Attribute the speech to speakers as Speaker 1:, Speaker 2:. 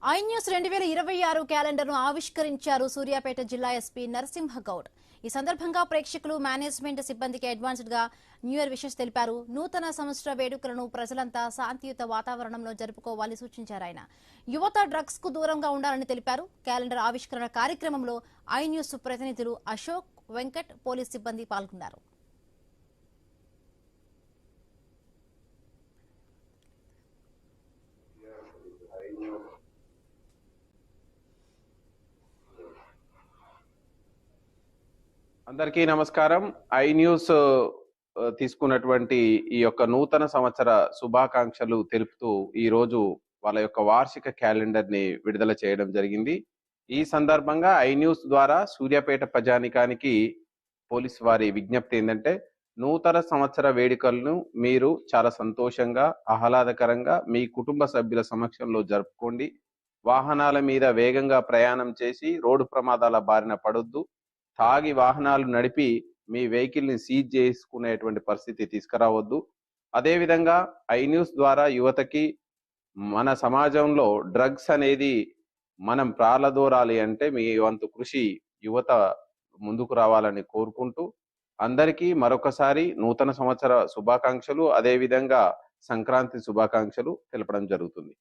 Speaker 1: I news 2026 క్యాలెండర్ను ఆవిష్కరించారు సూర్యాపేట జిల్లా SP Narasimha Goud. ఈ సందర్భంగా ప్రేక్షకులు, మేనేజ్మెంట్ సిబ్బందికి అడ్వాన్స్డ్ గా న్యూ ఇయర్ విషెస్ తెలిపారు. నూతన సంవత్సర వేడుకలను ప్రజలంతా శాంతియుత వాతావరణంలో జరుపుకోవాలని సూచించారు ఆయన. యువత డ్రగ్స్ కు దూరంగా ఉండాలని తెలిపారు. క్యాలెండర్ ఆవిష్కరణ కార్యక్రమంలో ఐ న్యూస్ ప్రతినిధులు అశోక్, వెంకట్, పోలీస్ సిబ్బంది పాల్గొన్నారు.
Speaker 2: అందరికీ నమస్కారం. ఐ న్యూస్ తీసుకున్నటువంటి ఈ యొక్క నూతన సంవత్సర శుభాకాంక్షలు తెలుపుతూ ఈ రోజు వాళ్ళ యొక్క వార్షిక క్యాలెండర్ ని విడుదల చేయడం జరిగింది. ఈ సందర్భంగా ఐ న్యూస్ ద్వారా సూర్యాపేట ప్రజానికానికి పోలీస్ వారి విజ్ఞప్తి ఏంటంటే, నూతన సంవత్సర వేడుకలను మీరు చాలా సంతోషంగా, ఆహ్లాదకరంగా మీ కుటుంబ సభ్యుల సమక్షంలో జరుపుకోండి. వాహనాల మీద వేగంగా ప్రయాణం చేసి రోడ్డు ప్రమాదాల బారిన పడొద్దు. తాగి వాహనాలు నడిపి మీ వెహికల్ ని సీజ్ చేసుకునేటువంటి పరిస్థితి తీసుకురావద్దు. అదేవిధంగా ఐ న్యూస్ ద్వారా యువతకి మన సమాజంలో డ్రగ్స్ అనేది మనం ప్రాలదోరాలి అంటే మీ వంతు కృషి యువత ముందుకు రావాలని కోరుకుంటూ అందరికీ మరొకసారి నూతన సంవత్సర శుభాకాంక్షలు, అదేవిధంగా సంక్రాంతి శుభాకాంక్షలు తెలపడం జరుగుతుంది.